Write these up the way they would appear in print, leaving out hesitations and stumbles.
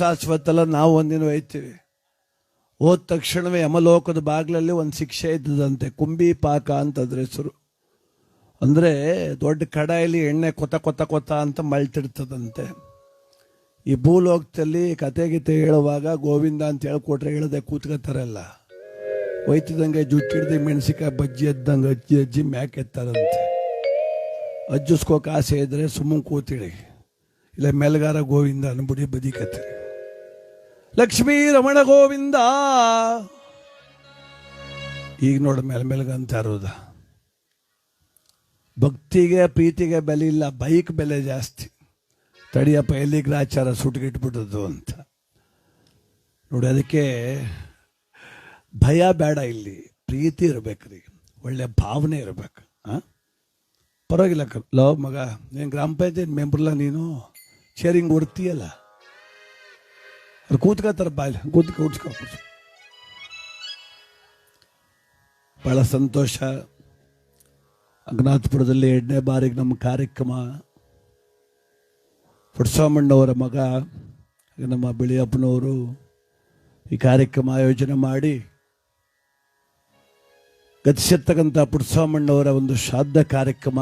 ಶಾಶ್ವತ ನಾವು ಒಂದಿನ ಒಯ್ತೀವಿ. ಹೋದ ತಕ್ಷಣವೇ ಯಮಲೋಕದ ಬಾಗಿಲಲ್ಲಿ ಒಂದು ಶಿಕ್ಷೆ ಇದ್ದದಂತೆ, ಕುಂಬಿ ಪಾಕ ಅಂತದ್ರ ಹೆಸರು. ಅಂದರೆ ದೊಡ್ಡ ಕಡಾಯಲ್ಲಿ ಎಣ್ಣೆ ಕೊತ ಕೊತ ಕೊತ ಅಂತ ಮಳ್ತಿರ್ತದಂತೆ. ಈ ಭೂಲೋಕದಲ್ಲಿ ಕತೆ ಗೀತೆ ಹೇಳುವಾಗ ಗೋವಿಂದ ಅಂತ ಹೇಳ್ಕೊಟ್ರೆ ಹೇಳದೆ ಕೂತ್ಕೋತಾರಲ್ಲ, ಒಯ್ತಿದಂಗೆ ಜುಟ್ಟಿಡ್ದು ಮೆಣಸಿಕಾಯಿ ಬಜ್ಜಿ ಎದ್ದಂಗೆ ಅಜ್ಜಿ ಅಜ್ಜಿ ಮ್ಯಾಕ್ ಎತ್ತಾರಂತೆ. ಅಜ್ಜಿಸ್ಕೋಕೆ ಆಸೆ ಇದ್ರೆ ಸುಮ್ಮನೆ ಕೂತಿಡಿ, ಇಲ್ಲ ಮೆಲ್ಗಾರ ಗೋವಿಂದ ಅನ್ಬಿಡಿ ಬದಿಕತ್ತೆ. ಲಕ್ಷ್ಮೀ ರಮಣ ಗೋವಿಂದ. ಈಗ ನೋಡ ಮೆಲ್ಮೆಲ್ಗಂತ ಇರೋದ. ಭಕ್ತಿಗೆ ಪ್ರೀತಿಗೆ ಬೆಲೆ ಇಲ್ಲ, ಬೈಕ್ ಬೆಲೆ ಜಾಸ್ತಿ. ತಡಿಯಪ್ಪ ಎಲ್ಲಿ ಗ್ರಾಚಾರ ಸುಟ್ಗಿಟ್ಬಿಟ್ಟದ್ದು ಅಂತ ನೋಡಿ. ಅದಕ್ಕೆ ಭಯ ಬೇಡ, ಇಲ್ಲಿ ಪ್ರೀತಿ ಇರ್ಬೇಕ್ರಿ, ಒಳ್ಳೆ ಭಾವನೆ ಇರ್ಬೇಕು. ಪರವಾಗಿಲ್ಲ ಲವ್ ಮಗ, ನೀನು ಗ್ರಾಮ ಪಂಚಾಯತ್ ಮೆಂಬರ್ಲ, ನೀನು ಶೇರಿಂಗ್ ಹೊಡ್ತೀಯಲ್ಲ, ಅವ್ರು ಕೂತ್ಕೋತಾರೆ ಬಾಯ್ ಕೂತ್ಕೊ. ಭಾಳ ಸಂತೋಷ. ಅಂಗನಾಥಪುರದಲ್ಲಿ 2ನೇ ಬಾರಿಗೆ ನಮ್ಮ ಕಾರ್ಯಕ್ರಮ. ಪುಟ್ಸ್ವಾಮಣ್ಣವರ ಮಗ ನಮ್ಮ ಬಿಳಿಯಪ್ಪನವರು ಈ ಕಾರ್ಯಕ್ರಮ ಆಯೋಜನೆ ಮಾಡಿ ಗತಿಸಿರ್ತಕ್ಕಂಥ ಪುಟ್ಸ್ವಾಮಣ್ಣವರ ಒಂದು ಶ್ರಾದ್ದ ಕಾರ್ಯಕ್ರಮ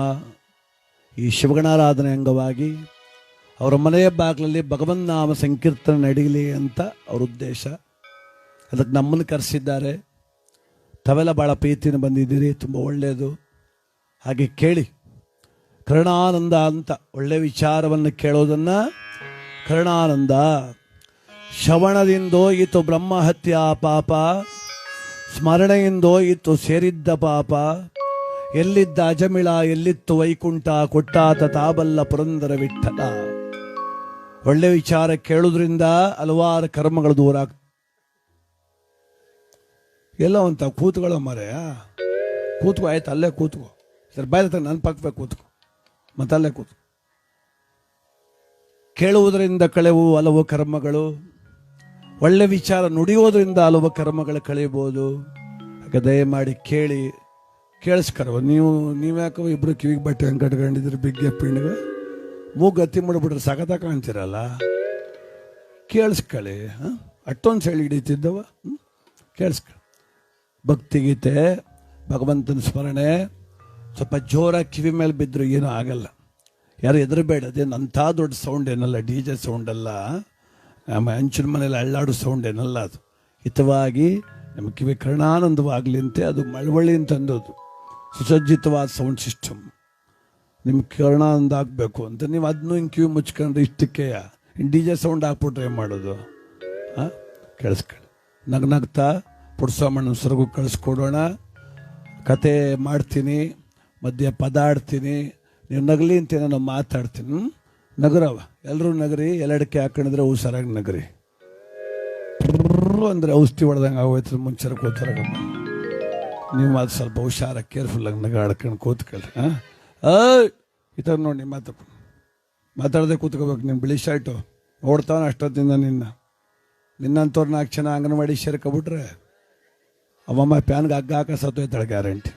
ಈ ಶಿವಗಣಾರಾಧನೆ ಅಂಗವಾಗಿ ಅವರ ಮನೆಯ ಬಾಗಿಲಲ್ಲಿ ಭಗವನ್ ನಾಮ ಸಂಕೀರ್ತನೆ ನಡೀಲಿ ಅಂತ ಅವ್ರ ಉದ್ದೇಶ. ಅದಕ್ಕೆ ನಮ್ಮನ್ನು ಕರೆಸಿದ್ದಾರೆ. ತಾವೆಲ್ಲ ಭಾಳ ಪ್ರೀತಿನ ಬಂದಿದ್ದೀರಿ, ತುಂಬ ಒಳ್ಳೆಯದು. ಹಾಗೆ ಕೇಳಿ, ಕರುಣಾನಂದ ಅಂತ ಒಳ್ಳೆ ವಿಚಾರವನ್ನು ಕೇಳೋದನ್ನು ಕರುಣಾನಂದ. ಶ್ರವಣದಿಂದೋಯಿತು ಬ್ರಹ್ಮಹತ್ಯಾ ಪಾಪ, ಸ್ಮರಣೆಯಿಂದೋಯಿತು ಸೇರಿದ್ದ ಪಾಪ, ಎಲ್ಲಿದ್ದ ಅಜಮಿಳ ಎಲ್ಲಿತ್ತು ವೈಕುಂಠ, ಕೊಟ್ಟಾತ ತಾಬಲ್ಲ ಪುರಂದರ ವಿಠಲ. ಒಳ್ಳೆ ವಿಚಾರ ಕೇಳೋದ್ರಿಂದ ಹಲವಾರು ಕರ್ಮಗಳು ದೂರ ಆಗ್ತವೆ. ಎಲ್ಲೋ ಅಂತ ಕೂತ್ಕೊಳ್ಳೋ ಮರೆಯ ಕೂತ್ಕೋ, ಆಯ್ತು ಅಲ್ಲೇ ಕೂತ್ಕೋ, ಸರ್ ಬಾಯ್ ನನ್ನ ಪಕ್ಕವೇ ಕೂತ್ಕೋ, ಮತ್ತಲ್ಲೇ ಕೂತ್ಕೋ. ಕೇಳುವುದರಿಂದ ಕಳೆವು ಹಲವು ಕರ್ಮಗಳು, ಒಳ್ಳೆ ವಿಚಾರ ನುಡಿಯೋದ್ರಿಂದ ಹಲವು ಕರ್ಮಗಳು ಕಳೆಯಬಹುದು. ಹಾಗೆ ದಯಮಾಡಿ ಕೇಳಿ ಕೇಳಿಸ್ಕರವ. ನೀವ್ಯಾಕೋ ಇಬ್ರು ಕಿವಿಗೆ ಬಟ್ಟೆ ಹಂಗೆ ಕಟ್ಕೊಂಡಿದ್ರಿ, ಬಿಗ್ಗೆ ಪಿಣ್ಗೆ ಮೂಗು ಗತಿ ಮಾಡಿಬಿಟ್ರೆ ಸಗತ ಕಾಣ್ತಿರಲ್ಲ. ಕೇಳಿಸ್ಕೊಳ್ಳಿ, ಅಷ್ಟೊಂದು ಸೆಳಿ ಹಿಡಿತಿದ್ದವ. ಕೇಳಿಸ್ಕೊಳ್ಳಿ. ಭಕ್ತಿಗೀತೆ, ಭಗವಂತನ ಸ್ಮರಣೆ ಸ್ವಲ್ಪ ಜೋರಾಗಿ ಕಿವಿ ಮೇಲೆ ಬಿದ್ದರು ಏನೂ ಆಗಲ್ಲ. ಯಾರು ಹೆದರಬೇಡ, ಅದೇನು ಅಂಥ ದೊಡ್ಡ ಸೌಂಡ್ ಏನಲ್ಲ, DJ ಸೌಂಡ್ ಅಲ್ಲ, ನಮ್ಮ ಹಂಚಿನ ಮನೇಲಿ ಅಳ್ಳಾಡೋ ಸೌಂಡ್ ಏನಲ್ಲ. ಅದು ಹಿತವಾಗಿ ನಮ್ಮ ಕಿವಿ ಕರ್ಣಾನಂದವಾಗಲಿ ಅಂತೆ ಅದು ಮಳವಳ್ಳಿ ಅಂತಂದೋದು. ಸುಸಜ್ಜಿತವಾದ ಸೌಂಡ್ ಸಿಸ್ಟಮ್ ನಿಮ್ಗೆ ಕರ್ಣಾನಂದ ಆಗಬೇಕು ಅಂತ ನೀವು ಅದನ್ನೂ ಹಿಂಗೆ ಕಿವಿ ಮುಚ್ಕೊಂಡ್ರೆ ಇಷ್ಟಕ್ಕೆ DJ ಸೌಂಡ್ ಹಾಕ್ಬಿಟ್ರೆ ಏನು ಮಾಡೋದು? ಕೇಳಿಸ್ಕೊಳ್ಳಿ. ನಗ್ನಗ್ತಾ ಪುಟ್ಸ್ವಾಮಣ್ಣನ ಸೊರಗು ಕಳಿಸ್ಕೊಡೋಣ. ಕತೆ ಮಾಡ್ತೀನಿ, ಮಧ್ಯೆ ಪದ ಆಡ್ತೀನಿ, ನೀವು ನಗಲಿ ಅಂತ ನಾನು ಮಾತಾಡ್ತೀನಿ. ನಗರವ ಎಲ್ಲರೂ ನಗರಿ, ಎಲ್ಲಡಕ್ಕೆ ಹಾಕೊಂಡಿದ್ರೆ ಹುಷಾರಾಗಿ ನಗರಿ. ಅಂದರೆ ಔಷಧಿ ಹೊಡೆದಂಗೆ ಆಗೋಯ್ತು, ಮುಂಚೆ ಕೂತಾರಾಗಮ್ಮ. ನೀವು ಅದು ಸ್ವಲ್ಪ ಹುಷಾರಾಗಿ ಕೇರ್ಫುಲ್ಲಾಗಿ ನಗಾಡ್ಕೊಂಡು ಕೂತ್ಕೊಳ್ಳಿ. ಈ ಥರ ನೋಡಿ ಮಾತಾಡದೆ ಕೂತ್ಕೋಬೇಕು. ನೀನು ಬಿಳಿ ಶರ್ಟು ನೋಡ್ತಾವ ಅಷ್ಟೊತ್ತಿಂದ ನಿನ್ನಂತವ್ರು 4 ಜನ ಅಂಗನವಾಡಿ ಸೇರ್ಕೊಬಿಟ್ರೆ ಅವಮ್ಮ ಪ್ಯಾನ್ಗೆ ಹಗ್ಗ ಹಾಕ ಸತ್ತೋಯ್ತಾಳೆ ಗ್ಯಾರಂಟಿ.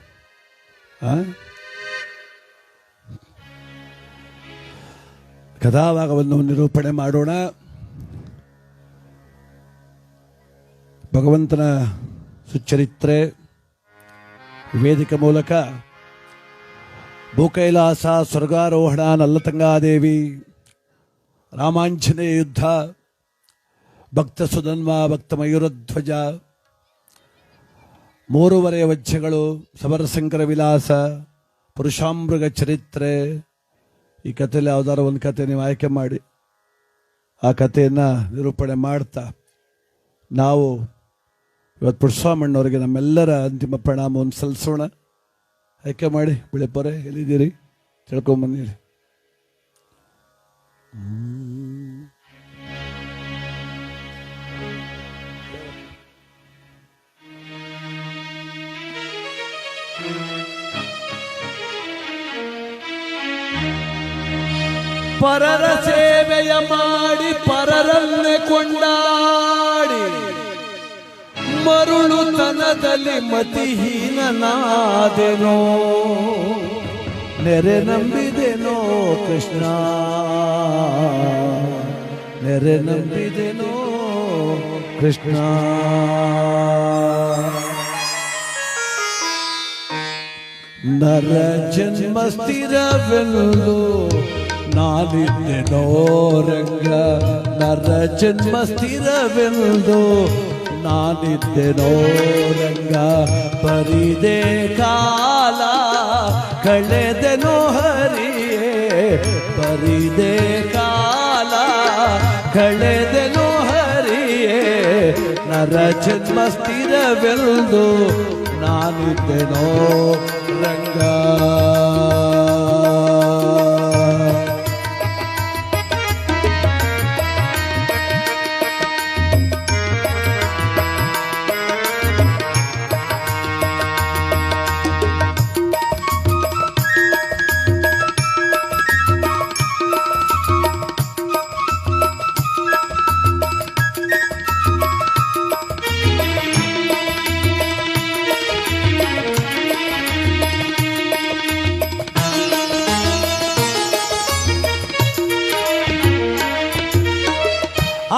ಕಥಾಭಾಗವನ್ನು ನಿರೂಪಣೆ ಮಾಡೋಣ. ಭಗವಂತನ ಸುಚರಿತ್ರೆ ವೇದಿಕೆ ಮೂಲಕ ಭೂಕೈಲಾಸ, ಸ್ವರ್ಗಾರೋಹಣ, ನಲ್ಲತಂಗಾದೇವಿ, ರಾಮಾಂಜನೇಯ ಯುದ್ಧ, ಭಕ್ತ ಸುಧನ್ವ, ಭಕ್ತ ಮಯೂರಧ್ವಜ, 3 ವಜ್ಜಗಳು, ಸಮರಶಂಕರ ವಿಲಾಸ, ಪುರುಷಾಮೃಗ ಚರಿತ್ರೆ. ಈ ಕಥೆಯಲ್ಲಿ ಯಾವ್ದಾದ್ರು ಒಂದು ಕತೆ ನೀವು ಆಯ್ಕೆ ಮಾಡಿ ಆ ಕಥೆಯನ್ನು ನಿರೂಪಣೆ ಮಾಡ್ತಾ ನಾವು ಇವತ್ತು ಪುಟ್ಸ್ವಾಮಣ್ಣವ್ರಿಗೆ ನಮ್ಮೆಲ್ಲರ ಅಂತಿಮ ಪ್ರಣಾಮವನ್ನು ಸಲ್ಲಿಸೋಣ. ಆಯ್ಕೆ ಮಾಡಿ. ಬಿಳಿಪೊರೆ ಎಲ್ಲಿದ್ದೀರಿ? ತಿಳ್ಕೊಂಬಂದಿರಿ. ಪರರ ಸೇವೆಯ ಮಾಡಿ ಪರರನ್ನೇ ಕೊಂಡಾಡಿ ಮರುಳುತನದಲ್ಲಿ ಮತಿಹೀನನಾದೆನೋ, ನೆರೆ ನಂಬಿದೆನೋ ಕೃಷ್ಣ, ನೆರೆ ನಂಬಿದೆನೋ ಕೃಷ್ಣ. ನರ ಜನ್ಮ ಸ್ಥಿರವೆಂದು ನಾನಿದ್ದೆನೋ ರಂಗ, ನರ ಜನ್ಮ ಸ್ಥಿರವೆಂದು ನಾನಿದ್ದೆನೋ ರಂಗ. ಬರಿದೆ ಕಾಲ ಕಳೆದೆನೋ ಹರಿಯೇ, ಬರಿದೆ ಕಾಲ ಕಳೆದೆನೋ ಹರಿಯೇ. ನರ ಜನ್ಮ ಸ್ಥಿರವೆಂದು ನಾನಿದ್ದೆನೋ ರಂಗ.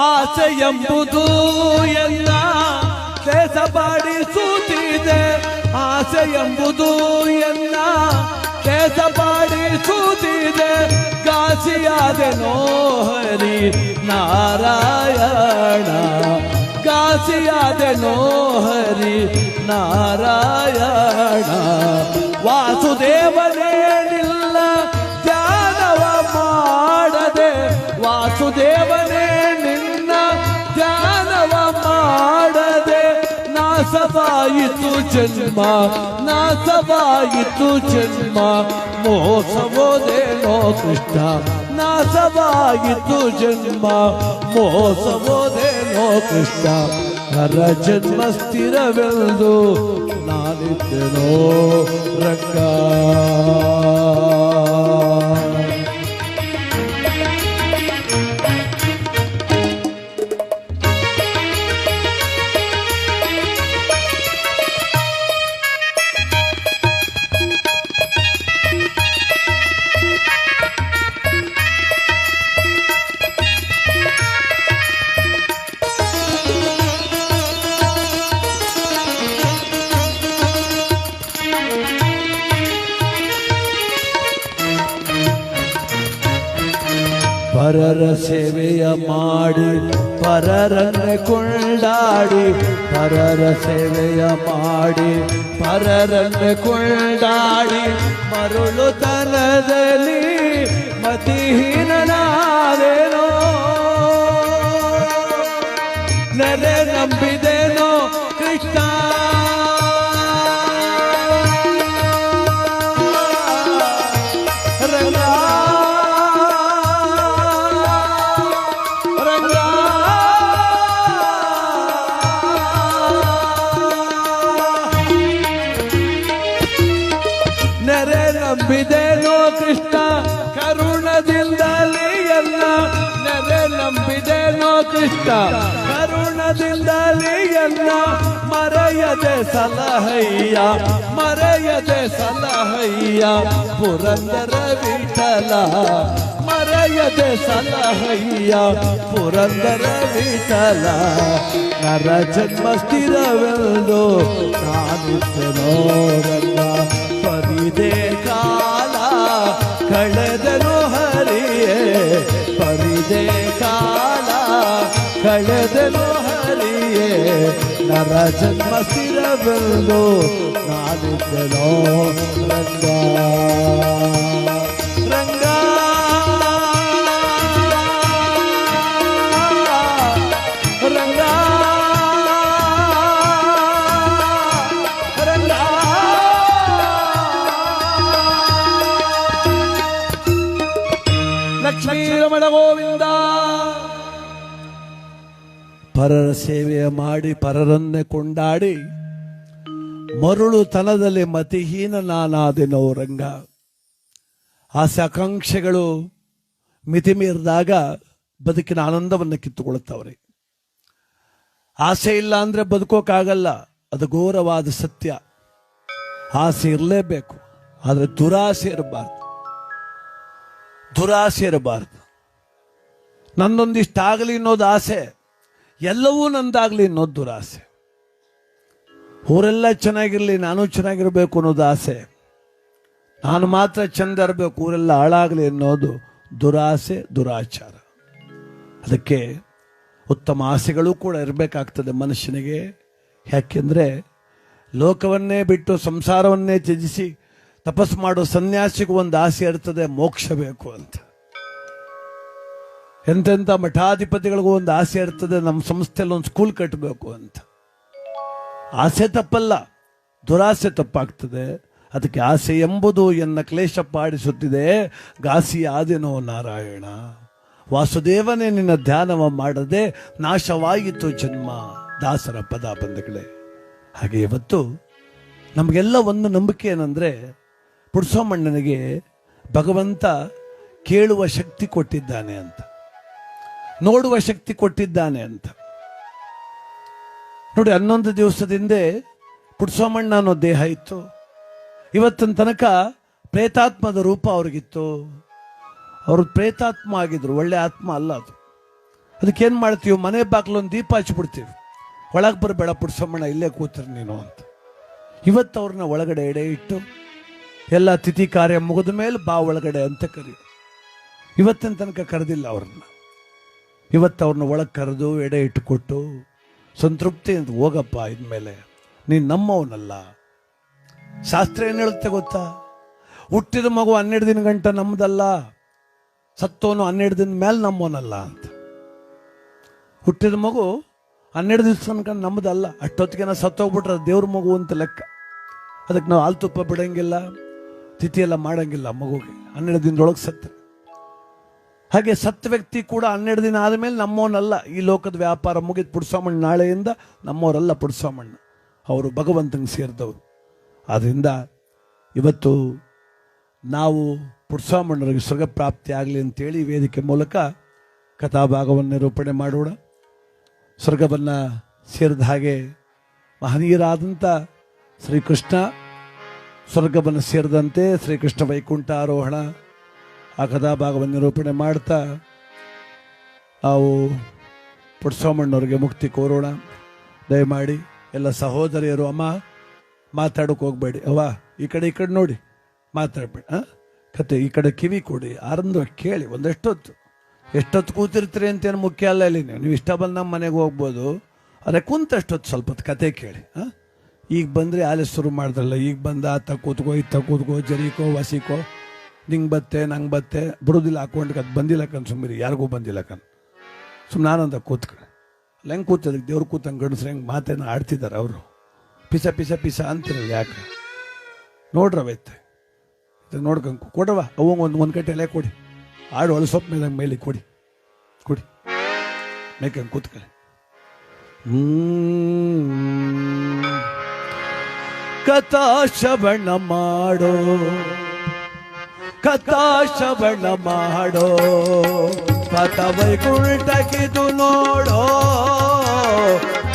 ಆಸೆ ಎಂಬುದು ಎಲ್ಲ ಕೇಸಪಾಡಿಸುತ್ತಿದೆ, ಆಸೆ ಎಂಬುದು ಎಲ್ಲ ಕೇಸಪಾಡಿಸುತ್ತಿದೆ. ಗಾಸಿಯಾದೆನೋ ಹರಿ ನಾರಾಯಣ, ಗಾಸಿಯಾದೆನೋ ಹರಿ ನಾರಾಯಣ. ವಾಸುದೇವನೇ ನಿಲ್ಲ ಧ್ಯಾನವ ಮಾಡದೆ, ವಾಸುದೇವನೇ ಧ್ಯಾನವ ಮಾಡದೆ. ನಾಸವಾಯಿತು ಜನ್ಮ, ನಾಸವಾಯಿತು ಜನ್ಮ, ಮೋಸವೋದೇನೋ ಕೃಷ್ಣ. ನಾಸವಾಯಿತು ಜನ್ಮ, ಮೋಸವೋದೇನೋ ಕೃಷ್ಣ. ನರ ಜನ್ಮ ಸ್ಥಿರವೆಂದು ನಾನಿದ್ದೆನೋ ರಂಗ. ಪರರ ಸೇವೆಯ ಮಾಡಿ ಪರರನ್ನೇ ಕೊಂಡಾಡಿ, ಪರರ ಸೇವೆಯ ಮಾಡಿ ಪರರನ್ನೇ ಕೊಂಡಾಡಿ. ಮರುಳುತನದಲ್ಲಿ ಮತಿಹೀನನಾದೇನೋ, ನೆರೆ ನಂಬಿದೇನೋ ಕೃಷ್ಣ. ನೆರೆ ನಂಬಿದೇನೋ ಕೃಷ್ಣ ಕರುಣದಿಂದಲೇ ಎಲ್ಲ, ನೆರೆ ನಂಬಿದೇನೋ ಕೃಷ್ಣ ಕರುಣದಿಂದಲೇ ಎಲ್ಲ. ಮರೆಯದೆ ಸಲಹಯ್ಯ, ಮರೆಯದೆ ಸಲಹಯ್ಯ ಪುರಂದರ ವಿಠಲ, ಮರೆಯದೆ ಸಲಹಯ್ಯ ಪುರಂದರ ವಿಠಲ. ನರ ಜನ್ಮ ಸ್ಥಿರವೆಂದು ನಾನಿದ್ದೆನೋ ರಂಗ. ಪರಿದೆ ಕಾಲ ಕಳೆದೆನೋ ಹರಿಯೇ, ಪರಿದೆ ಕಾಲ ಕಳೆದೆನೋ ಹರಿಯೇ. ನರ ಜನ್ಮ ಸ್ಥಿರವೆಂದು ನಾನಿದ್ದೆನೋ ರಂಗ. ರಂಗ ರಂಗ ರಂಗ. ಲಕ್ಷ್ಮೀ ರಮಣ ಗೋವಿಂದ. ಪರರ ಸೇವೆಯ ಮಾಡಿ ಪರರನ್ನೇ ಕೊಂಡಾಡಿ, ಮರುಳುತನದಲ್ಲಿ ಮತಿಹೀನ ನಾನಾದೆನೋ ರಂಗ. ಆಸೆ ಆಕಾಂಕ್ಷೆಗಳು ಮಿತಿ ಮೀರಿದಾಗ ಬದುಕಿನ ಆನಂದವನ್ನು ಕಿತ್ತುಕೊಳ್ಳುತ್ತವ್ರೆ. ಆಸೆ ಇಲ್ಲ ಅಂದ್ರೆ ಬದುಕೋಕ್ಕಾಗಲ್ಲ, ಅದು ಘೋರವಾದ ಸತ್ಯ. ಆಸೆ ಇರಲೇಬೇಕು, ಆದರೆ ದುರಾಸೆ ಇರಬಾರ್ದು, ದುರಾಸೆ ಇರಬಾರ್ದು. ನನ್ನೊಂದಿಷ್ಟಾಗಲಿ ಅನ್ನೋದು ಆಸೆ, ಎಲ್ಲವೂ ನಂದಾಗ್ಲಿ ಅನ್ನೋದು ದುರಾಸೆ. ಊರೆಲ್ಲ ಚೆನ್ನಾಗಿರ್ಲಿ, ನಾನು ಚೆನ್ನಾಗಿರ್ಬೇಕು ಅನ್ನೋದು ಆಸೆ. ನಾನು ಮಾತ್ರ ಚಂದ ಇರಬೇಕು, ಊರೆಲ್ಲ ಹಾಳಾಗಲಿ ಅನ್ನೋದು ದುರಾಸೆ, ದುರಾಚಾರ. ಅದಕ್ಕೆ ಉತ್ತಮ ಆಸೆಗಳು ಕೂಡ ಇರಬೇಕಾಗ್ತದೆ ಮನುಷ್ಯನಿಗೆ. ಯಾಕೆಂದರೆ ಲೋಕವನ್ನೇ ಬಿಟ್ಟು ಸಂಸಾರವನ್ನೇ ತ್ಯಜಿಸಿ ತಪಸ್ಸು ಮಾಡೋ ಸನ್ಯಾಸಿಗೂ ಒಂದು ಆಸೆ ಇರ್ತದೆ, ಮೋಕ್ಷ ಬೇಕು ಅಂತ. ಎಂತೆಂಥ ಮಠಾಧಿಪತಿಗಳಿಗೂ ಒಂದು ಆಸೆ ಇರ್ತದೆ, ನಮ್ಮ ಸಂಸ್ಥೆಯಲ್ಲಿ ಒಂದು ಸ್ಕೂಲ್ ಕಟ್ಟಬೇಕು ಅಂತ. ಆಸೆ ತಪ್ಪಲ್ಲ, ದುರಾಸೆ ತಪ್ಪಾಗ್ತದೆ. ಅದಕ್ಕೆ ಆಸೆ ಎಂಬುದು ಎನ್ನ ಕ್ಲೇಶ ಪಾಡಿಸುತ್ತಿದೆ, ಘಾಸಿ ಆದೆನೋ ನಾರಾಯಣ. ವಾಸುದೇವನೇ ನಿನ್ನ ಧ್ಯಾನವ ಮಾಡದೆ ನಾಶವಾಯಿತು ಜನ್ಮ. ದಾಸರ ಪದ ಬಂಧುಗಳೇ. ಹಾಗೆ ಇವತ್ತು ನಮಗೆಲ್ಲ ಒಂದು ನಂಬಿಕೆ ಏನಂದ್ರೆ, ಪುಡ್ಸೋಮಣ್ಣನಿಗೆ ಭಗವಂತ ಕೇಳುವ ಶಕ್ತಿ ಕೊಟ್ಟಿದ್ದಾನೆ ಅಂತ, ನೋಡುವ ಶಕ್ತಿ ಕೊಟ್ಟಿದ್ದಾನೆ ಅಂತ. ನೋಡಿ, 11 ದಿವಸದಿಂದ ಪುಡ್ಸೋಮಣ್ಣ ಅನ್ನೋ ದೇಹ ಇತ್ತು. ಇವತ್ತಿನ ತನಕ ಪ್ರೇತಾತ್ಮದ ರೂಪ ಅವ್ರಿಗಿತ್ತು. ಅವರು ಪ್ರೇತಾತ್ಮ ಆಗಿದ್ರು, ಒಳ್ಳೆ ಆತ್ಮ ಅಲ್ಲ ಅದು. ಅದಕ್ಕೇನು ಮಾಡ್ತೀವಿ, ಮನೆ ಬಾಗಿಲೊಂದು ದೀಪ ಹಚ್ಬಿಡ್ತೀವಿ, ಒಳಗೆ ಬರಬೇಡ ಪುಡ್ಸೋಮಣ್ಣ, ಇಲ್ಲೇ ಕೂತ್ರಿ ನೀನು ಅಂತ. ಇವತ್ತು ಅವ್ರನ್ನ ಒಳಗಡೆ ಎಡೆ ಇಟ್ಟು ಎಲ್ಲ ತಿಥಿ ಕಾರ್ಯ ಮುಗಿದ ಮೇಲೆ ಬಾ ಒಳಗಡೆ ಅಂತ ಕರಿ. ಇವತ್ತಿನ ತನಕ ಕರೆದಿಲ್ಲ ಅವ್ರನ್ನ. ಇವತ್ತು ಅವ್ರನ್ನ ಒಳಗೆ ಕರೆದು ಎಡೆ ಇಟ್ಟುಕೊಟ್ಟು ಸಂತೃಪ್ತಿ ಅಂತ, ಹೋಗಪ್ಪ ಇನ್ಮೇಲೆ ನೀನು ನಮ್ಮವನಲ್ಲ. ಶಾಸ್ತ್ರ ಏನು ಹೇಳುತ್ತೆ ಗೊತ್ತಾ, ಹುಟ್ಟಿದ ಮಗು 12 ದಿನ ಗಂಟ ನಮ್ಮದಲ್ಲ, ಸತ್ತೋನು 12 ದಿನ ಮೇಲೆ ನಮ್ಮವನಲ್ಲ ಅಂತ. ಹುಟ್ಟಿದ ಮಗು 12 ದಿವಸ ತನಕ ನಮ್ಮದಲ್ಲ, ಅಷ್ಟೊತ್ತಿಗೆ ನಾವು ಸತ್ತೋಗ್ಬಿಟ್ರೆ ದೇವ್ರ ಮಗು ಅಂತ ಲೆಕ್ಕ. ಅದಕ್ಕೆ ನಾವು ಹಾಲು ತುಪ್ಪ ಬಿಡಂಗಿಲ್ಲ, ತಿಥಿ ಎಲ್ಲ ಮಾಡಂಗಿಲ್ಲ ಮಗುಗೆ 12 ದಿನದೊಳಗೆ ಸತ್ತರೆ. ಹಾಗೆ ಸತ್ತ ವ್ಯಕ್ತಿ ಕೂಡ 12 ದಿನ ಆದಮೇಲೆ ನಮ್ಮವನಲ್ಲ. ಈ ಲೋಕದ ವ್ಯಾಪಾರ ಮುಗಿದು ಪುಡ್ಸೋಮಣ್ಣ ನಾಳೆಯಿಂದ ನಮ್ಮವರಲ್ಲ. ಪುಡ್ಸೋಮಣ್ಣ ಅವರು ಭಗವಂತನಿಗೆ ಸೇರಿದವರು. ಆದ್ದರಿಂದ ಇವತ್ತು ನಾವು ಪುಡ್ಸೋಮಣ್ಣರಿಗೆ ಸ್ವರ್ಗ ಪ್ರಾಪ್ತಿ ಆಗಲಿ ಅಂತೇಳಿ ವೇದಿಕೆ ಮೂಲಕ ಕಥಾಭಾಗವನ್ನು ನಿರೂಪಣೆ ಮಾಡೋಣ. ಸ್ವರ್ಗವನ್ನು ಸೇರಿದ ಹಾಗೆ ಮಹನೀಯರಾದಂಥ ಶ್ರೀಕೃಷ್ಣ ಸ್ವರ್ಗವನ್ನು ಸೇರಿದಂತೆ ಶ್ರೀಕೃಷ್ಣ ವೈಕುಂಠ ಆರೋಹಣ ಆ ಕಥಾಭಾಗವನ್ನು ನಿರೂಪಣೆ ಮಾಡ್ತಾ ನಾವು ಪುಡ್ಸೋಮಣ್ಣವ್ರಿಗೆ ಮುಕ್ತಿ ಕೋರೋಣ. ದಯಮಾಡಿ ಎಲ್ಲ ಸಹೋದರಿಯರು, ಅಮ್ಮ ಮಾತಾಡೋಕೆ ಹೋಗ್ಬೇಡಿ, ಅವ್ವ ಈ ಕಡೆ ನೋಡಿ, ಮಾತಾಡ್ಬೇಡಿ. ಕತೆ ಈ ಕಡೆ ಕಿವಿ ಕೊಡಿ, ಆರಂದ ಕೇಳಿ. ಎಷ್ಟೊತ್ತು ಕೂತಿರ್ತೀರಿ ಅಂತೇನು ಮುಖ್ಯ ಅಲ್ಲ. ಇಲ್ಲಿ ನೀವು ಇಷ್ಟ ಬಂದು ನಮ್ಮ ಮನೆಗೆ ಹೋಗ್ಬೋದು, ಅದೇ ಕುಂತಷ್ಟೊತ್ತು ಸ್ವಲ್ಪ ಹೊತ್ತು ಕತೆ ಕೇಳಿ. ಈಗ ಬಂದರೆ ಆಲೆ ಶುರು ಮಾಡಿದ್ರಲ್ಲ, ಈಗ ಬಂದ ಆತ ಕೂತ್ಕೋ ಇತ್ತ ಕೂತ್ಕೋ ಜರಿಕೋ ವಸಿಕೋ, ನಿಂಗೆ ಬತ್ತೆ ನಂಗೆ ಬತ್ತೆ ಬಿಡೋದಿಲ್ಲ ಹಾಕೊಂಡು ಅದು ಬಂದಿಲ್ಲ ಕಣ್ ಸುಮ್ಮರಿ, ಯಾರಿಗೂ ಬಂದಿಲ್ಲ ಕಣ್ ಸುಮ್ಮನೆ ನಾನಂತ ಕೂತ್ಕೊಳ್ಳಿ. ಅಲ್ಲ ಹೆಂಗೆ ಕೂತದಕ್ಕೆ ದೇವ್ರು ಕೂತಂಗೆ ಗಂಡಸ್ರು ಹೆಂಗೆ ಮಾತೇನ ಆಡ್ತಿದ್ದಾರೆ ಅವರು. ಪಿಸ ಪಿಸ ಪಿಸ ಅಂತಿರಲ್ಲ ಯಾಕೆ ನೋಡ್ರವೈತೆ ಇದು ನೋಡ್ಕೊಂಡು ಕೊಡವ ಅವಂಗೆ ಒಂದು ಕಟ್ಟೆ ಎಲೆ ಕೊಡಿ, ಆಡು ಹೊಲ ಸೊಪ್ಪು ಮೇಲಂಗೆ ಮೇಲೆ ಕೊಡಿ ಮೇಕಂಗೆ ಕೂತ್ಕೊಳ್ಳಿ. ಕಥಾ ಶ್ರವಣ ಮಾಡೋ, ಕಥಾ ಶ್ರವಣ ಮಾಡೋ, ಕಥ ವೈಕುಂಠಕ್ಕಿದು ನೋಡೋ,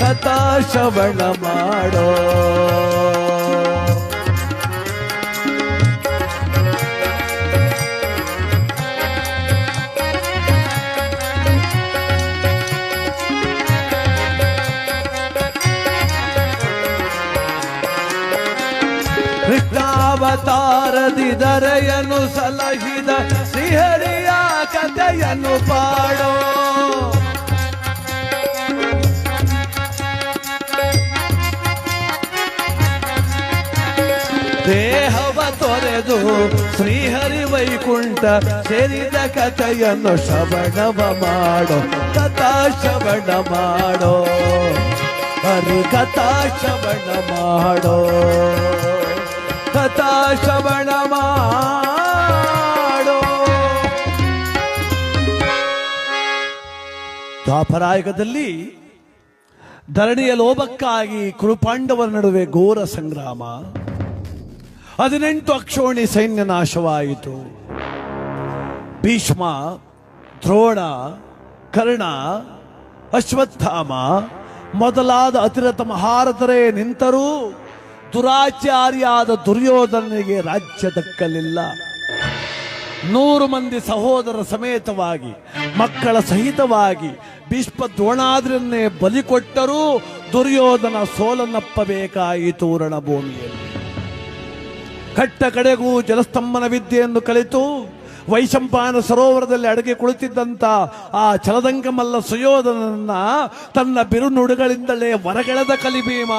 ಕಥಾ ಶ್ರವಣ ಮಾಡೋ. ಕೃಷ್ಣಾವತಾರದಿ ದರೆಯನ್ನು ಸಲಹಿದ ಶ್ರೀಹರಿಯ ಕಥೆಯನ್ನು ಪಾಡೋ. ದೇಹವ ತೊರೆದು ಶ್ರೀಹರಿ ವೈಕುಂಠ ಸೇರಿದ ಕಥೆಯನ್ನು ಶ್ರವಣವ ಮಾಡೋ, ಕಥಾ ಶ್ರವಣ ಮಾಡೋ, ಹರಿ ಕಥಾ ಶ್ರವಣ ಮಾಡೋ, ಕಥಾ ಶ್ರವಣ ಮಾಡೋ. ದ್ವಾಪರಾಯುಗದಲ್ಲಿ ಧರಣಿಯ ಲೋಭಕ್ಕಾಗಿ ಕುರುಪಾಂಡವರ ನಡುವೆ ಘೋರ ಸಂಗ್ರಾಮ. 18 ಅಕ್ಷೋಣಿ ಸೈನ್ಯ ನಾಶವಾಯಿತು. ಭೀಷ್ಮ, ದ್ರೋಣ, ಕರ್ಣ, ಅಶ್ವತ್ಥಾಮ ಮೊದಲಾದ ಅತಿರಥ ಮಹಾರಥರೇ ನಿಂತರೂ ದುರಾಚಾರಿಯಾದ ದುರ್ಯೋಧನನಿಗೆ ರಾಜ್ಯ ದಕ್ಕಲಿಲ್ಲ. 100 ಮಂದಿ ಸಹೋದರ ಸಮೇತವಾಗಿ ಮಕ್ಕಳ ಸಹಿತವಾಗಿ ಭೀಷ್ಮ ದ್ರೋಣಾದ್ರನ್ನೇ ಬಲಿ ಕೊಟ್ಟರೂ ದುರ್ಯೋಧನ ಸೋಲನ್ನಪ್ಪಬೇಕಾಯಿತು ರಣಭೂಮಿಯಲ್ಲಿ. ಕಟ್ಟ ಕಡೆಗೂ ಜಲಸ್ತಂಭನ ವಿದ್ಯೆಯನ್ನು ಕಲಿತು ವೈಶಂಪಾಯನ ಸರೋವರದಲ್ಲಿ ಅಡಗಿ ಕುಳಿತಿದ್ದಂತ ಆ ಚಲದಂಗಮಲ್ಲ ಸುಯೋಧನನ್ನ ತನ್ನ ಬಿರುನುಡಿಗಳಿಂದಲೇ ಹೊರಗೆಳೆದ ಕಲಿಭೀಮ.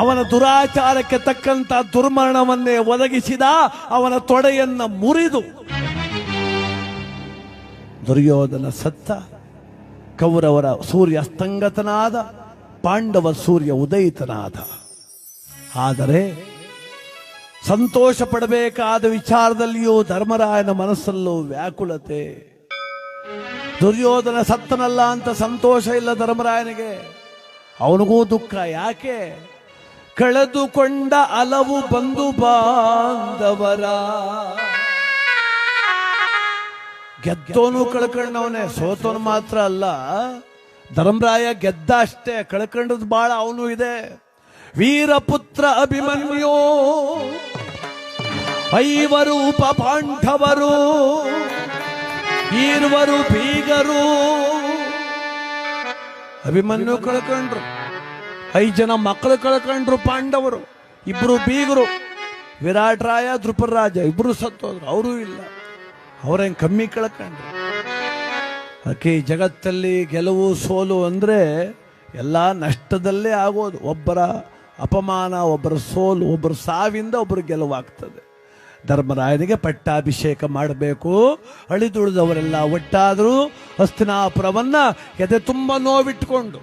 ಅವನ ದುರಾಚಾರಕ್ಕೆ ತಕ್ಕಂತ ದುರ್ಮರಣವನ್ನೇ ಒದಗಿಸಿದ. ಅವನ ತೊಡೆಯನ್ನ ಮುರಿದು ದುರ್ಯೋಧನ ಸತ್ತ. ಕೌರವರ ಸೂರ್ಯ ಅಸ್ತಂಗತನಾದ, ಪಾಂಡವ ಸೂರ್ಯ ಉದಯಿತನಾದ. ಆದರೆ ಸಂತೋಷ ಪಡಬೇಕಾದ ವಿಚಾರದಲ್ಲಿಯೂ ಧರ್ಮರಾಯನ ಮನಸ್ಸಲ್ಲೂ ವ್ಯಾಕುಲತೆ. ದುರ್ಯೋಧನ ಸತ್ತನಲ್ಲ ಅಂತ ಸಂತೋಷ ಇಲ್ಲ ಧರ್ಮರಾಯನಿಗೆ. ಅವನಿಗೂ ದುಃಖ. ಯಾಕೆ? ಕಳೆದುಕೊಂಡ ಹಲವು ಬಂಧು ಬಾಂಧವರ. ಗೆದ್ದೋನು ಕಳ್ಕೊಂಡವನೇ, ಸೋತೋನು ಮಾತ್ರ ಅಲ್ಲ. ಧರ್ಮರಾಯ ಗೆದ್ದ ಅಷ್ಟೇ, ಕಳ್ಕೊಂಡದ್ದು ಬಾಳ ಅವನು ಇದೆ. ವೀರಪುತ್ರ ಅಭಿಮನ್ಯು, ಐವರು ಉಪ ಪಾಂಡವರು, ಈರ್ವರು ಬೀಗರು. ಅಭಿಮನ್ಯು ಕಳ್ಕೊಂಡ್ರು, 5 ಜನ ಮಕ್ಕಳು ಕಳ್ಕೊಂಡ್ರು ಪಾಂಡವರು, 2 ಬೀಗರು. ವಿರಾಟ್ ರಾಯ ದ್ರುಪದರಾಜ 2 ಸತ್ತೋದ್ರು, ಅವರೂ ಇಲ್ಲ. ಅವರೇನು ಕಮ್ಮಿ ಕಳ್ಕೊಂಡ್ರು. ಅದಕ್ಕೆ ಈ ಜಗತ್ತಲ್ಲಿ ಗೆಲುವು ಸೋಲು ಅಂದ್ರೆ ಎಲ್ಲ ನಷ್ಟದಲ್ಲೇ ಆಗೋದು. ಒಬ್ಬರ ಅಪಮಾನ, ಒಬ್ಬರ ಸೋಲು, ಒಬ್ಬರ ಸಾವಿಂದ ಒಬ್ಬರು ಗೆಲುವಾಗ್ತದೆ. ಧರ್ಮರಾಯನಿಗೆ ಪಟ್ಟಾಭಿಷೇಕ ಮಾಡಬೇಕು. ಅಳಿದುಳಿದವರೆಲ್ಲ ಒಟ್ಟಾದರೂ ಹಸ್ತಿನಾಪುರವನ್ನ ಎದೆ ತುಂಬ ನೋವಿಟ್ಕೊಂಡು,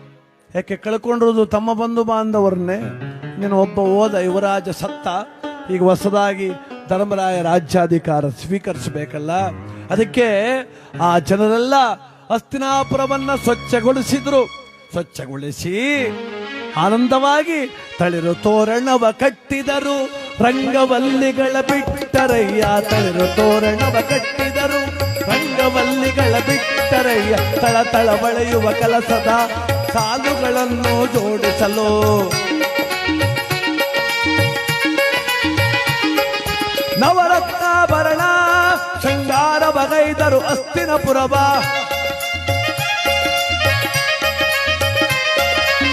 ಯಾಕೆ ಕಳ್ಕೊಂಡಿರೋದು ತಮ್ಮ ಬಂಧು ಬಾಂಧವರನ್ನೇ. ನೀನು ಒಬ್ಬ ಹೋದ ಯುವರಾಜ ಸತ್ತ, ಈಗ ಹೊಸದಾಗಿ ಧರ್ಮರಾಯ ರಾಜ್ಯಾಧಿಕಾರ ಸ್ವೀಕರಿಸಬೇಕಲ್ಲ. ಅದಕ್ಕೆ ಆ ಜನರೆಲ್ಲ ಹಸ್ತಿನಾಪುರವನ್ನ ಸ್ವಚ್ಛಗೊಳಿಸಿದ್ರು. ಸ್ವಚ್ಛಗೊಳಿಸಿ ಆನಂದವಾಗಿ ತಳಿರು ತೋರಣವ ಕಟ್ಟಿದರು. ರಂಗವಲ್ಲಿಗಳ ಬಿಟ್ಟರಯ್ಯ, ತಳಿರು ತೋರಣವ ಕಟ್ಟಿದರು. ರಂಗವಲ್ಲಿಗಳ ಬಿಟ್ಟರಯ್ಯ, ತಳ ತಳ ಬಳೆಯುವ ಕೆಲಸದ ಸಾಲುಗಳನ್ನು ಜೋಡಿಸಲು. ನವರತ್ನಾಭರಣ ಶೃಂಗಾರ ಬಗೈದರು ಹಸ್ತಿನಪುರವ.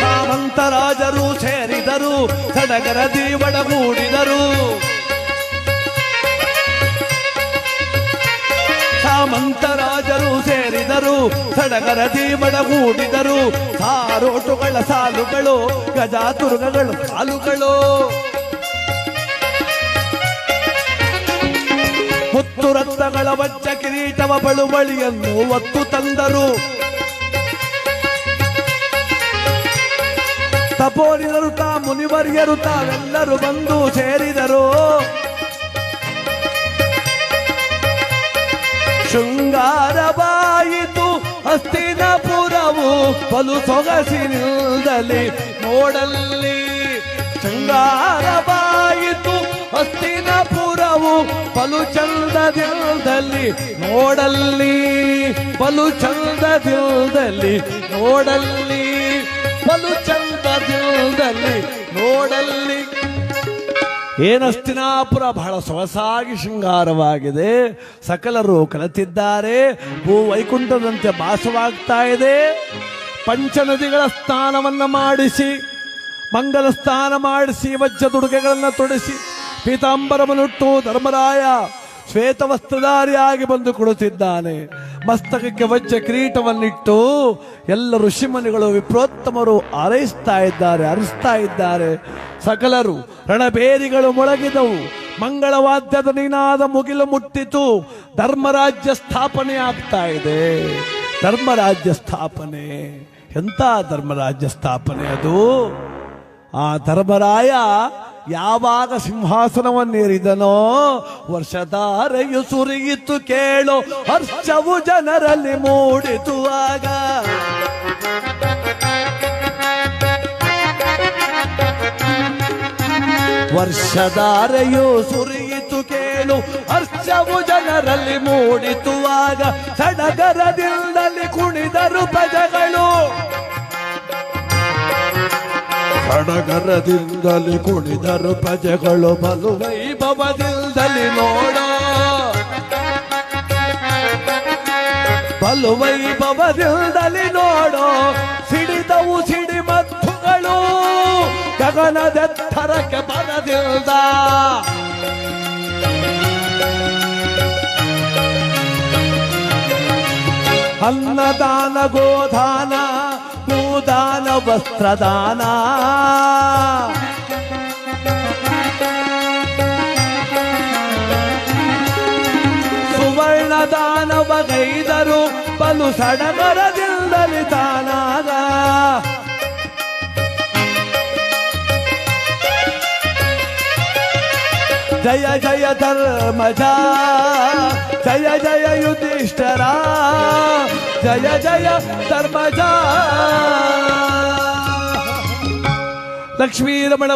ಸಾಮಂತರಾಜರು ಸೇರಿದರು, ಸಡಗರದಿ ಒಡಗೂಡಿದರು. ಸಾಮಂತರಾಜರು ಸೇರಿದರು, ಸಡಗರದಿ ಒಡಗೂಡಿದರು. ಸಾರೋಟುಗಳ ಸಾಲುಗಳು, ಗಜಾತುರ್ಗಗಳ ಸಾಲುಗಳು. ಮುತ್ತು ರತ್ನಗಳ ವಜ್ರ ಕಿರೀಟವ ಬಳುವಳಿಯನ್ನು ಒತ್ತು ತಂದರು. ತಪೋನಿದರು ತಾ ಮುನಿವರ್ಯರು ತಾವೆಲ್ಲರೂ ಬಂದು ಸೇರಿದರು. ಶೃಂಗಾರವಾಯಿತು ಹಸ್ತಿನಪುರವು ಬಲು ಸೊಗಸಿನಿಲ್ದಲಿ ನೋಡಲ್ಲಿ. ಶೃಂಗಾರವಾಯಿತು ಹಸ್ತಿನಪುರವು ಬಲು ಚಂದದಿಲ್ದಲ್ಲಿ ನೋಡಲ್ಲಿ. ಬಲು ಚಂದದಿಲ್ದಲ್ಲಿ ನೋಡಲ್ಲಿ, ಬಲು ಚಂದದಿಲ್ದಲ್ಲಿ ನೋಡಲ್ಲಿ. ಏನಸ್ತಿನಾಪುರ ಬಹಳ ಸೊಗಸಾಗಿ ಶೃಂಗಾರವಾಗಿದೆ. ಸಕಲರು ಕಲಿತಿದ್ದಾರೆ. ಭೂ ವೈಕುಂಠದಂತೆ ಭಾಸವಾಗ್ತಾ ಇದೆ. ಪಂಚನದಿಗಳ ಸ್ನಾನವನ್ನ ಮಾಡಿಸಿ, ಮಂಗಲ ಸ್ನಾನ ಮಾಡಿಸಿ, ವಜ್ರದುಡುಗೆಗಳನ್ನು ತೊಡಿಸಿ, ಪೀತಾಂಬರವನ್ನುಟ್ಟು ಧರ್ಮರಾಯ ಶ್ವೇತವಸ್ತ್ರಧಾರಿಯಾಗಿ ಬಂದು ಕೊಡುತ್ತಿದ್ದಾನೆ. ಮಸ್ತಕಕ್ಕೆ ವಜ್ರ ಕಿರೀಟವನ್ನಿಟ್ಟು ಎಲ್ಲ ಋಷಿಮುನಿಗಳು ವಿಪ್ರೋತ್ತಮರು ಹಾರೈಸ್ತಾ ಇದ್ದಾರೆ, ಹರಿಸ್ತಾ ಇದ್ದಾರೆ. ಸಕಲರು ರಣಬೇರಿಗಳು ಮೊಳಗಿದವು. ಮಂಗಳವಾದ್ಯದ ನಿನಾದ ಮುಗಿಲು ಮುಟ್ಟಿತು. ಧರ್ಮರಾಜ್ಯ ಸ್ಥಾಪನೆ ಆಗ್ತಾ ಇದೆ. ಧರ್ಮರಾಜ್ಯ ಸ್ಥಾಪನೆ, ಎಂತ ಧರ್ಮರಾಜ್ಯ ಸ್ಥಾಪನೆ ಅದು! ಆ ಧರ್ಮರಾಯ ಯಾವಾಗ ಸಿಂಹಾಸನವನ್ನೇರಿದನೋ ವರ್ಷಧಾರೆಯು ಸುರಿಯಿತು ಕೇಳೋ, ಹರ್ಷವು ಜನರಲ್ಲಿ ಮೂಡಿತು ಆಗ. ವರ್ಷಧಾರೆಯು ಸುರಿಯಿತು ಕೇಳು, ಹರ್ಷವು ಜನರಲ್ಲಿ ಮೂಡಿತು ಆಗ. ಸಡಗರದಿಂದಲೇ ಕುಣಿದರು ಪ್ರಜೆಗಳು, ಸಡಗರದಿಂದಲೇ ಕುಣಿದರು ಪ್ರಜೆಗಳು. ಬಲು ವೈಭವದಿಂದಲೇ ನೋಡ, ಬಲು ವೈಭವದಿಂದಲಿ ನೋಡೋ ಸಿಡಿದವು ಸಿಡಿಮದ್ದುಗಳು ಗಗನದೆತ್ತರಕ್ಕೆ ಬರದಿಲ್ದ ಅನ್ನದಾನ ಗೋದಾನ ಭೂದಾನ ವಸ್ತ್ರದಾನ ಸುವರ್ಣದಾನವಗೈದರು ಬಲು ಸಡಗರದಿಂದಲಿ ತಾನಾಗ ಜಯ ಜಯ ಧರ್ಮಜ ಜಯ ಜಯ ಯುಧಿಷ್ಠರ ಜಯ ಜಯ ಧರ್ಮಜ ಲಕ್ಷ್ಮೀ ರಮಣ